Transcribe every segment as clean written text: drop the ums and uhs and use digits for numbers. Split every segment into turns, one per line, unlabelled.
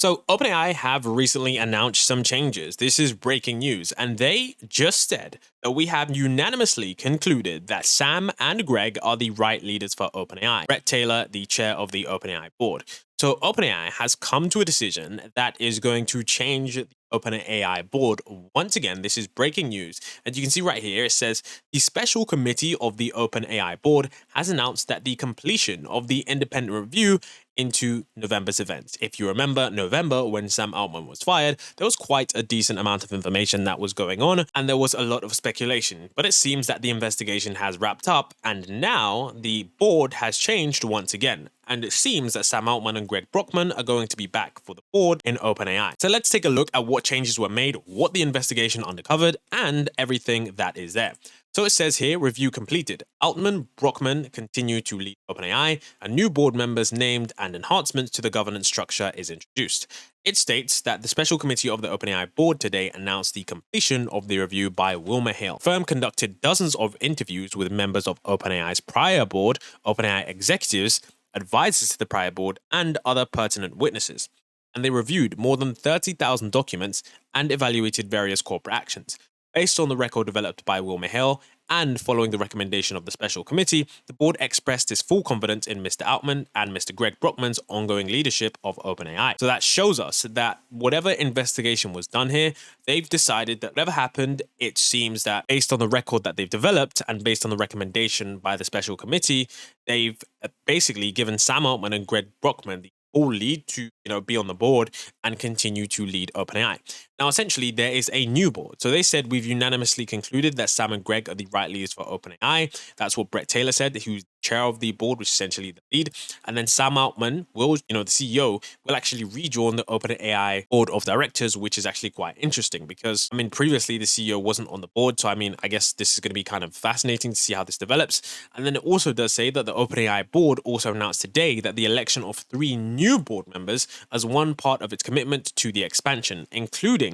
So, OpenAI have recently announced some changes. This is breaking news, and they just said that we have unanimously concluded that Sam and Greg are the right leaders for OpenAI. Brett Taylor, the chair of the OpenAI board. So, OpenAI has come to a decision that is going to change the OpenAI board. Once again, this is breaking news. And you can see right here, it says the special committee of the OpenAI board has announced that the completion of the independent review into November's events. If you remember November, when Sam Altman was fired, there was quite a decent amount of information that was going on, and there was a lot of speculation. But it seems that the investigation has wrapped up, and now the board has changed once again. And it seems that Sam Altman and Greg Brockman are going to be back for the board in OpenAI. So let's take a look at what changes were made, what the investigation uncovered, and everything that is there. So it says here, review completed. Altman, Brockman continue to lead OpenAI, and new board members named and enhancements to the governance structure is introduced. It states that the special committee of the OpenAI board today announced the completion of the review by Wilmer Hale. The firm conducted dozens of interviews with members of OpenAI's prior board, OpenAI executives, advisors to the prior board, and other pertinent witnesses. And they reviewed more than 30,000 documents and evaluated various corporate actions. Based on the record developed by Wilmer Hale and following the recommendation of the special committee, the board expressed its full confidence in Mr. Altman and Mr. Greg Brockman's ongoing leadership of OpenAI. So that shows us that whatever investigation was done here, they've decided that whatever happened, it seems that based on the record that they've developed and based on the recommendation by the special committee, they've basically given Sam Altman and Greg Brockman the full lead to be on the board and continue to lead OpenAI. Now, essentially, there is a new board. So they said we've unanimously concluded that Sam and Greg are the right leaders for OpenAI. That's what Brett Taylor said, who's chair of the board, which is essentially the lead. And then Sam Altman will, the CEO, will actually rejoin the OpenAI board of directors, which is actually quite interesting because, previously the CEO wasn't on the board. So, I guess this is going to be kind of fascinating to see how this develops. And then it also does say that the OpenAI board also announced today that the election of 3 new board members as one part of its commitment to the expansion, including.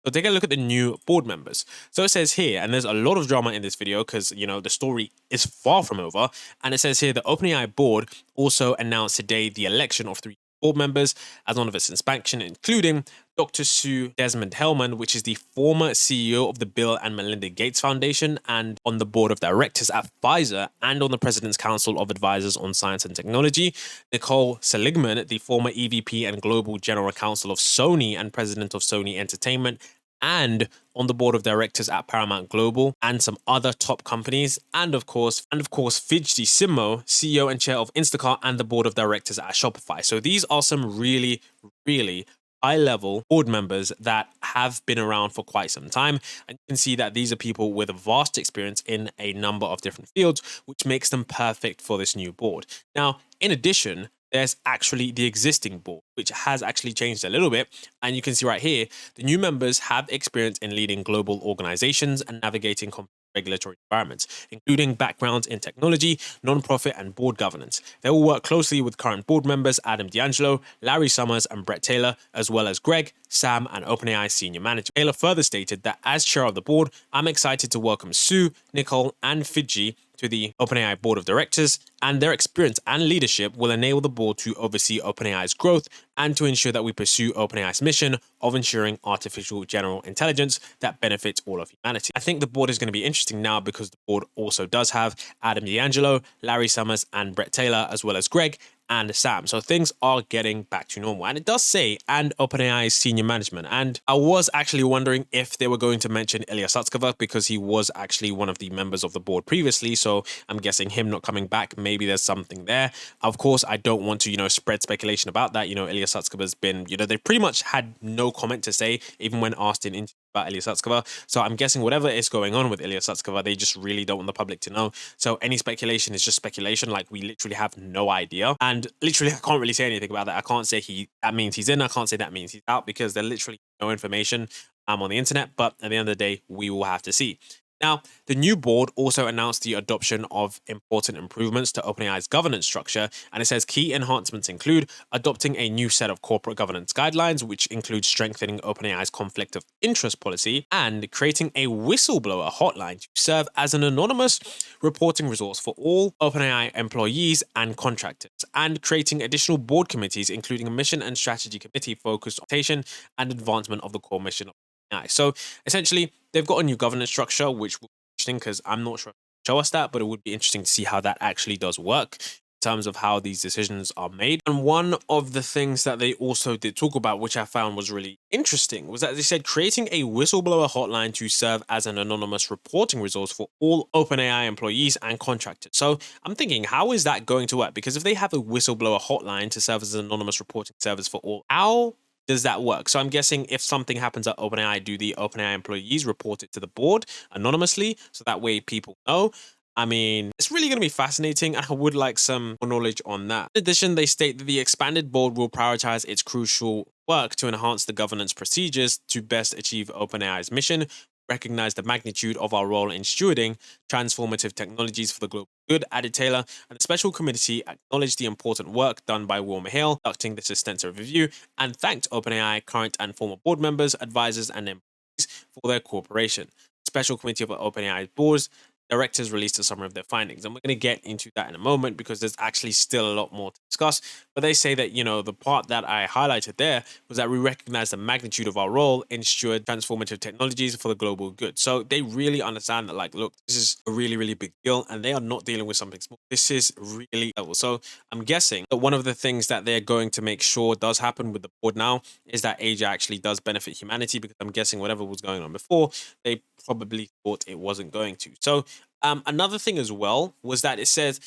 So take a look at the new board members. So it says here, and there's a lot of drama in this video because, the story is far from over. And it says here, the OpenAI board also announced today the election of 3 board members as one of its expansion, including Dr. Sue Desmond-Hellmann, which is the former CEO of the Bill and Melinda Gates Foundation and on the board of directors at Pfizer and on the President's Council of Advisors on Science and Technology. Nicole Seligman, the former EVP and Global General Counsel of Sony and President of Sony Entertainment, and on the board of directors at Paramount Global and some other top companies, and of course, Fidji Simo, CEO and chair of Instacart and the board of directors at Shopify. So these are some really, really high-level board members that have been around for quite some time. And you can see that these are people with a vast experience in a number of different fields, which makes them perfect for this new board. Now, in addition, there's actually the existing board, which has actually changed a little bit. And you can see right here, the new members have experience in leading global organizations and navigating regulatory environments, including backgrounds in technology, nonprofit, and board governance. They will work closely with current board members Adam D'Angelo, Larry Summers, and Brett Taylor, as well as Greg, Sam, and OpenAI senior manager. Taylor further stated that as chair of the board, I'm excited to welcome Sue, Nicole, and Fidji to the OpenAI board of directors, and their experience and leadership will enable the board to oversee OpenAI's growth and to ensure that we pursue OpenAI's mission of ensuring artificial general intelligence that benefits all of humanity. I think the board is going to be interesting now because the board also does have Adam D'Angelo, Larry Summers, and Brett Taylor, as well as Greg and Sam. So things are getting back to normal. And it does say, and OpenAI's senior management. And I was actually wondering if they were going to mention Ilya Sutskever because he was actually one of the members of the board previously. So I'm guessing him not coming back, maybe there's something there. Of course, I don't want to, spread speculation about that. Ilya Sutskever's been, they pretty much had no comment to say, even when asked in interviews about Ilya Sutskever. So I'm guessing whatever is going on with Ilya Sutskever, they just really don't want the public to know. So any speculation is just speculation. Like, we literally have no idea. And literally, I can't really say anything about that. I can't say that means he's in. I can't say that means he's out because there's literally no information on the internet. But at the end of the day, we will have to see. Now, the new board also announced the adoption of important improvements to OpenAI's governance structure, and it says key enhancements include adopting a new set of corporate governance guidelines, which includes strengthening OpenAI's conflict of interest policy and creating a whistleblower hotline to serve as an anonymous reporting resource for all OpenAI employees and contractors, and creating additional board committees, including a mission and strategy committee focused on adaptation and advancement of the core mission of OpenAI. So essentially, they've got a new governance structure, which will be interesting because I'm not sure if they'll show us that, but it would be interesting to see how that actually does work in terms of how these decisions are made. And one of the things that they also did talk about, which I found was really interesting, was that they said creating a whistleblower hotline to serve as an anonymous reporting resource for all OpenAI employees and contractors. So I'm thinking, how is that going to work? Because if they have a whistleblower hotline to serve as an anonymous reporting service for all, how does that work? So I'm guessing if something happens at OpenAI, do the OpenAI employees report it to the board anonymously so that way people know? I mean, it's really going to be fascinating. I would like some more knowledge on that. In addition, they state that the expanded board will prioritize its crucial work to enhance the governance procedures to best achieve OpenAI's mission, recognize the magnitude of our role in stewarding transformative technologies for the global good, added Taylor, and the special committee acknowledged the important work done by Will Hale conducting this extensive review and thanked OpenAI current and former board members, advisors, and employees for their cooperation. The special committee of OpenAI's boards directors released a summary of their findings. And we're going to get into that in a moment because there's actually still a lot more to discuss. But they say that, the part that I highlighted there was that we recognize the magnitude of our role in steward transformative technologies for the global good. So they really understand that, like, look, this is a really, really big deal and they are not dealing with something small. This is really level. So I'm guessing that one of the things that they're going to make sure does happen with the board now is that Asia actually does benefit humanity, because I'm guessing whatever was going on before, they probably thought it wasn't going to. So another thing as well was that it says,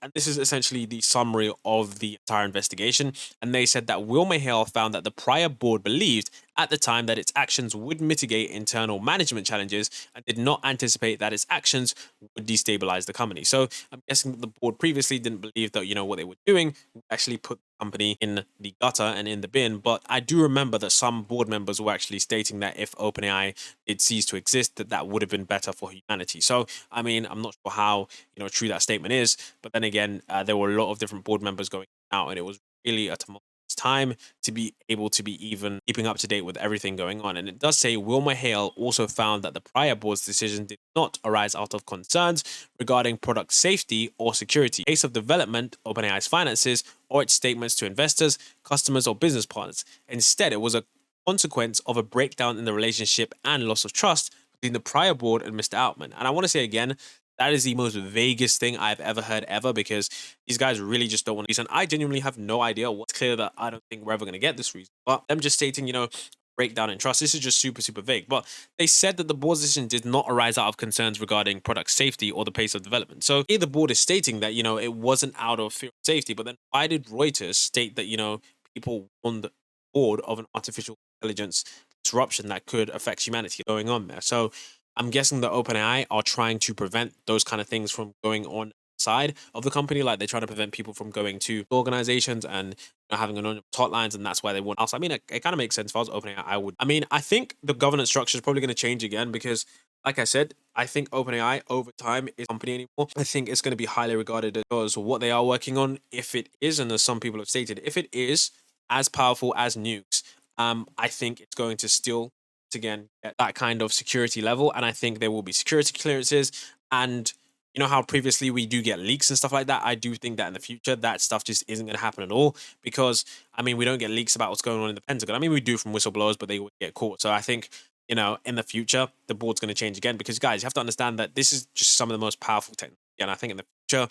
and this is essentially the summary of the entire investigation, and they said that Will Hale found that the prior board believed at the time that its actions would mitigate internal management challenges and did not anticipate that its actions would destabilize the company. So I'm guessing that the board previously didn't believe that, what they were doing would actually put the company in the gutter and in the bin. But I do remember that some board members were actually stating that if OpenAI did cease to exist, that would have been better for humanity. So, I mean, I'm not sure how, true that statement is, but then again, there were a lot of different board members going out, and it was really a tumultuous time to be able to be even keeping up to date with everything going on. And it does say Wilmer Hale also found that the prior board's decision did not arise out of concerns regarding product safety or security, pace of development, OpenAI's finances, or its statements to investors, customers, or business partners. Instead, it was a consequence of a breakdown in the relationship and loss of trust between the prior board and Mr. Altman. And I want to say again, that is the most vaguest thing I've ever heard ever, because these guys really just don't want to reason. I genuinely have no idea. What's clear that I don't think we're ever going to get this reason. But them just stating, breakdown in trust, this is just super, super vague. But they said that the board's decision did not arise out of concerns regarding product safety or the pace of development. So here the board is stating that, it wasn't out of fear of safety. But then why did Reuters state that, people on the board of an artificial intelligence disruption that could affect humanity going on there? So I'm guessing that OpenAI are trying to prevent those kind of things from going on side of the company. Like, they're trying to prevent people from going to organizations and having anonymous hotlines, and that's why they want us. I mean, it kind of makes sense. If I was OpenAI, I think the governance structure is probably going to change again, because like I said, I think OpenAI over time is a company anymore. I think it's going to be highly regarded as what they are working on. If it is, and as some people have stated, if it is as powerful as nukes, I think it's going to still again at that kind of security level, and I think there will be security clearances. And how previously we do get leaks and stuff like that, I do think that in the future that stuff just isn't going to happen at all, because we don't get leaks about what's going on in the Pentagon. We do from whistleblowers, but they would get caught. So I think in the future the board's going to change again, because guys, you have to understand that this is just some of the most powerful technology, and I think in the future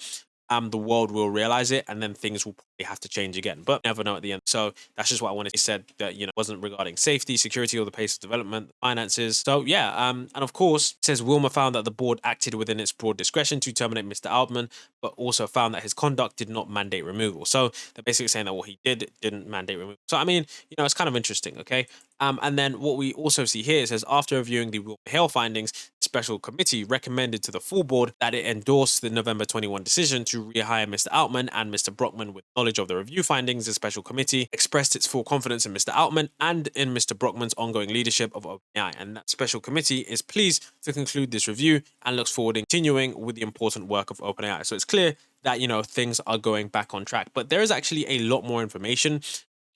the world will realize it, and then things will probably have to change again, but never know at the end. So that's just what I wanted to say. Said that wasn't regarding safety, security, or the pace of development, finances. So yeah, and of course it says Wilmer found that the board acted within its broad discretion to terminate Mr. Altman, but also found that his conduct did not mandate removal. So they're basically saying that what he did didn't mandate removal. So I mean, it's kind of interesting, okay? And then what we also see here, it says after reviewing the Will Hale findings, the special committee recommended to the full board that it endorse the November 21 decision to rehire Mr. Altman and Mr. Brockman with knowledge of the review findings. The special committee expressed its full confidence in Mr. Altman and in Mr. Brockman's ongoing leadership of OpenAI, and that special committee is pleased to conclude this review and looks forward to continuing with the important work of OpenAI. So it's clear that things are going back on track, but there is actually a lot more information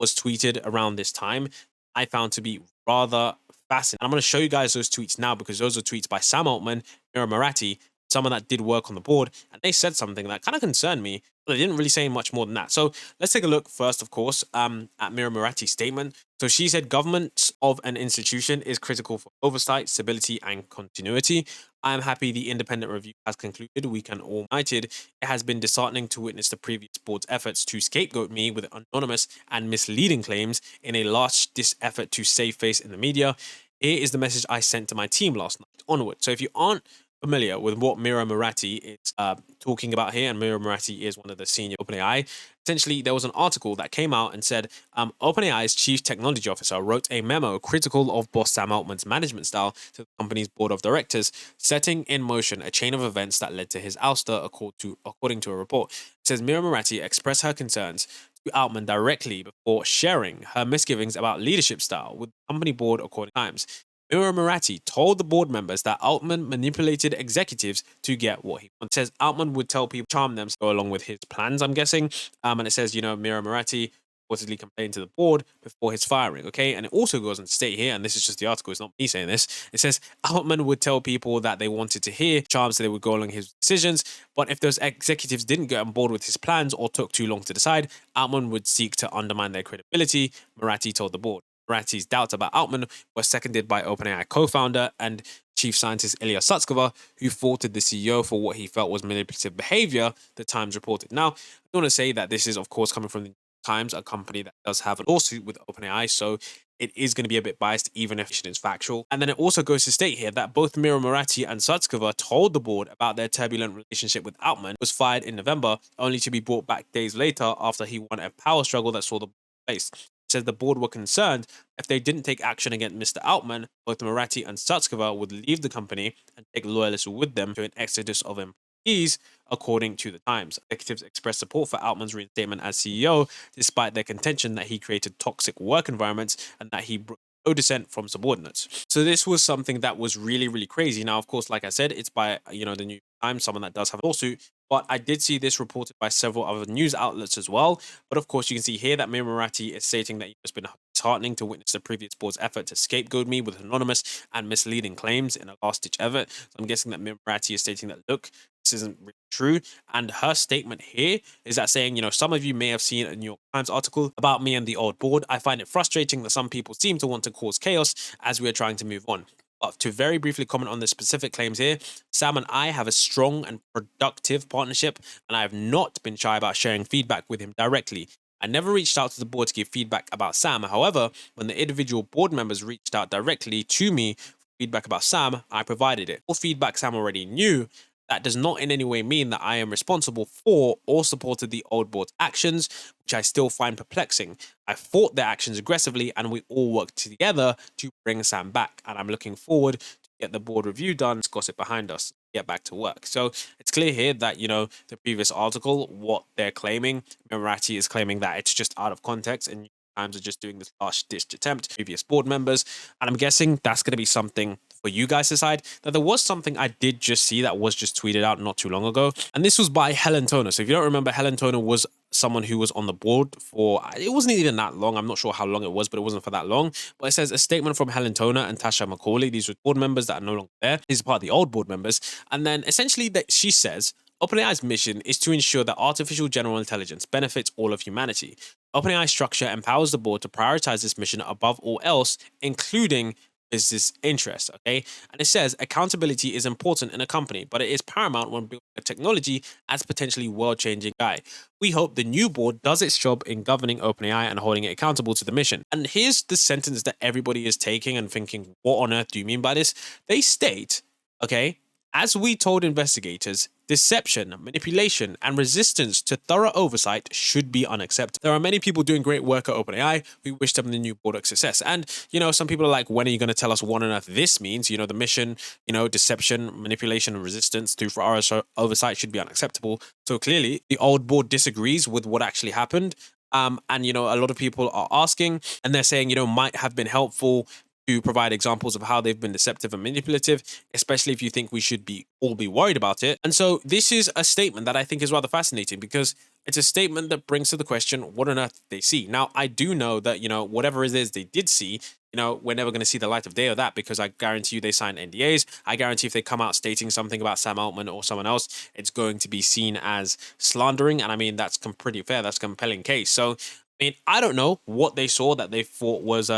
was tweeted around this time I found to be rather fascinating. I'm going to show you guys those tweets now because those are tweets by Sam Altman, Mira Murati, someone that did work on the board, and they said something that kind of concerned me, but they didn't really say much more than that. So let's take a look first, of course, at Mira Murati's statement. So she said, governance of an institution is critical for oversight, stability, and continuity. I am happy the independent review has concluded. We can all united. It has been disheartening to witness the previous board's efforts to scapegoat me with anonymous and misleading claims in a last-ditch effort to save face in the media. Here is the message I sent to my team last night. Onward. So if you aren't familiar with what Mira Murati is talking about here, and Mira Murati is one of the senior OpenAI. Essentially, there was an article that came out and said OpenAI's chief technology officer wrote a memo critical of boss Sam Altman's management style to the company's board of directors, setting in motion a chain of events that led to his ouster, according to a report. It says Mira Murati expressed her concerns to Altman directly before sharing her misgivings about leadership style with the company board, according to Times. Mira Murati told the board members that Altman manipulated executives to get what he wanted. It says Altman would tell people, charm them to go along with his plans, I'm guessing. And it says, Mira Murati reportedly complained to the board before his firing, okay? And it also goes on to state here, and this is just the article, it's not me saying this, it says Altman would tell people that they wanted to hear charms so they would go along his decisions, but if those executives didn't get on board with his plans or took too long to decide, Altman would seek to undermine their credibility, Murati told the board. Murati's doubts about Altman were seconded by OpenAI co-founder and chief scientist Ilya Sutskever, who faulted the CEO for what he felt was manipulative behavior, the Times reported. Now, I want to say that this is, of course, coming from the Times, a company that does have a lawsuit with OpenAI, so it is going to be a bit biased, even if it is factual. And then it also goes to state here that both Mira Murati and Sutskever told the board about their turbulent relationship with Altman, was fired in November, only to be brought back days later after he won a power struggle that saw the place. Says the board were concerned if they didn't take action against Mr. Altman, both Murati and Sutskever would leave the company and take loyalists with them to an exodus of employees, according to the Times. Executives expressed support for Altman's reinstatement as CEO, despite their contention that he created toxic work environments and that he brought no dissent from subordinates. So this was something that was really, really crazy. Now, of course, like I said, it's by, the New York Times, someone that does have a lawsuit, but I did see this reported by several other news outlets as well. But of course, you can see here that Mira Murati is stating that it's been disheartening to witness the previous board's effort to scapegoat me with anonymous and misleading claims in a last-ditch effort. So I'm guessing that Mira Murati is stating that, look, this isn't really true. And her statement here is that saying, some of you may have seen a New York Times article about me and the old board. I find it frustrating that some people seem to want to cause chaos as we are trying to move on. But to very briefly comment on the specific claims here, Sam and I have a strong and productive partnership, and I have not been shy about sharing feedback with him directly. I never reached out to the board to give feedback about Sam. However, when the individual board members reached out directly to me for feedback about Sam, I provided it. All feedback Sam already knew. That does not in any way mean that I am responsible for or supported the old board's actions, which I still find perplexing. I fought their actions aggressively and we all worked together to bring Sam back. And I'm looking forward to get the board review done, gossip behind us, get back to work. So it's clear here that, the previous article, what they're claiming, Murati is claiming that it's just out of context and Times are just doing this last-ditch attempt, previous board members. And I'm guessing that's going to be something for you guys to decide. Now, there was something I did just see that was just tweeted out not too long ago. And this was by Helen Toner. So if you don't remember, Helen Toner was someone who was on the board for, it wasn't even that long. I'm not sure how long it was, but it wasn't for that long. But it says a statement from Helen Toner and Tasha McCauley. These were board members that are no longer there. These are part of the old board members. And then essentially that she says, OpenAI's mission is to ensure that artificial general intelligence benefits all of humanity. OpenAI structure empowers the board to prioritize this mission above all else, including business interests, okay? And it says accountability is important in a company, but it is paramount when building a technology as potentially world-changing AI. We hope the new board does its job in governing OpenAI and holding it accountable to the mission. And here's the sentence that everybody is taking and thinking, what on earth do you mean by this? They state, okay, As we told investigators, deception, manipulation, and resistance to thorough oversight should be unacceptable. There are many people doing great work at OpenAI. We wish them the new board success. And, some people are like, when are you going to tell us what on earth this means? The mission, deception, manipulation, and resistance to thorough oversight should be unacceptable. So clearly, the old board disagrees with what actually happened. And, a lot of people are asking, and they're saying, might have been helpful to provide examples of how they've been deceptive and manipulative, especially if you think we should all be worried about it. And so this is a statement that I think is rather fascinating because it's a statement that brings to the question, what on earth did they see? Now, I do know that, whatever it is they did see, we're never going to see the light of day of that because I guarantee you they signed NDAs. I guarantee if they come out stating something about Sam Altman or someone else, it's going to be seen as slandering. And I mean, that's pretty fair. That's a compelling case. So, I mean, I don't know what they saw that they thought was,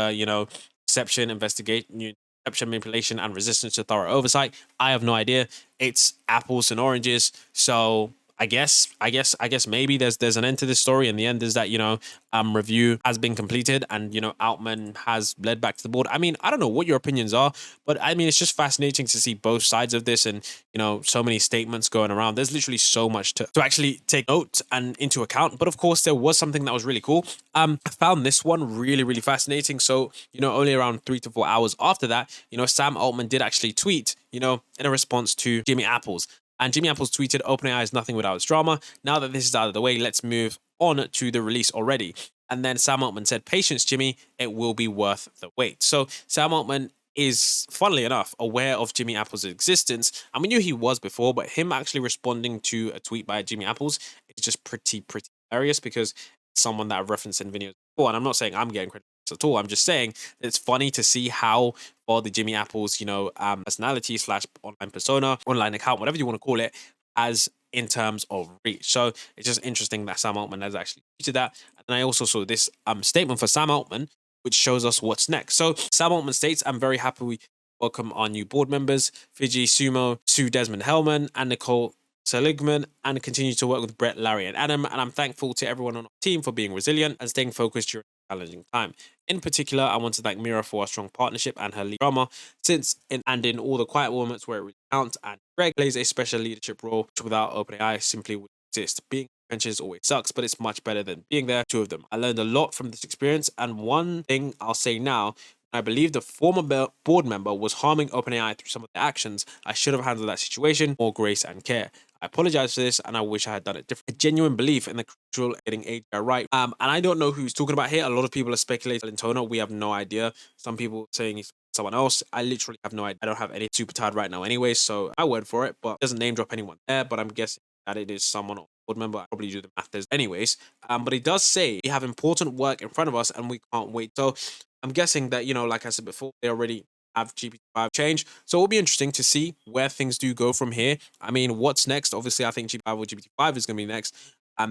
deception, deception, manipulation, and resistance to thorough oversight. I have no idea. It's apples and oranges. So I guess maybe there's an end to this story, and the end is that review has been completed, and Altman has led back to the board. I mean, I don't know what your opinions are, but I mean, it's just fascinating to see both sides of this, and so many statements going around. There's literally so much to actually take note and into account. But of course, there was something that was really cool. I found this one really, really fascinating. So only around 3 to 4 hours after that, Sam Altman did actually tweet, in a response to Jimmy Apples. And Jimmy Apples tweeted, OpenAI is nothing without its drama. Now that this is out of the way, let's move on to the release already. And then Sam Altman said, patience, Jimmy, it will be worth the wait. So Sam Altman is, funnily enough, aware of Jimmy Apples' existence. And we knew he was before, but him actually responding to a tweet by Jimmy Apples is just pretty hilarious because it's someone that I've referenced in videos before. And I'm not saying I'm getting credit at all. I'm just saying it's funny to see how far the Jimmy Apples, personality / online persona, online account, whatever you want to call it, as in terms of reach. So it's just interesting that Sam Altman has actually tweeted that. And I also saw this statement for Sam Altman, which shows us what's next. So Sam Altman states, I'm very happy we welcome our new board members, Fiji Sumo, Sue Desmond-Hellman, and Nicole Seligman, and continue to work with Brett, Larry, and Adam. And I'm thankful to everyone on our team for being resilient and staying focused during a challenging time. In particular, I want to thank Mira for our strong partnership and her lead drama, in all the quiet moments where it really counts, and Greg plays a special leadership role, which without OpenAI simply wouldn't exist. Being trenches always sucks, but it's much better than being there. Two of them. I learned a lot from this experience, and one thing I'll say now, I believe the former board member was harming OpenAI through some of their actions. I should have handled that situation more grace and care. I apologize for this, and I wish I had done it different. A genuine belief in the crucial getting AI right. And I don't know who's talking about here. A lot of people are speculating in Toner. We have no idea. Some people saying he's someone else. I literally have no idea. I don't have any super tired right now anyway, so I word for it, but it doesn't name drop anyone there, but I'm guessing that it is someone or board member. I probably do the math there anyways. But he does say we have important work in front of us and we can't wait. So I'm guessing that, like I said before, they already have GPT-5 change. So it'll be interesting to see where things do go from here. I mean, what's next? Obviously, I think GPT-5 or GPT-5 is going to be next,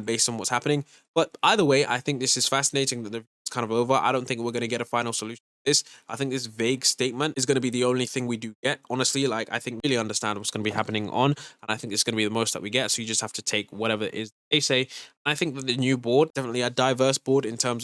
based on what's happening. But either way, I think this is fascinating that it's kind of over. I don't think we're going to get a final solution to this. I think this vague statement is going to be the only thing we do get. Honestly, I think really understand what's going to be happening on, and I think it's going to be the most that we get. So you just have to take whatever it is they say. And I think that the new board, definitely a diverse board in terms of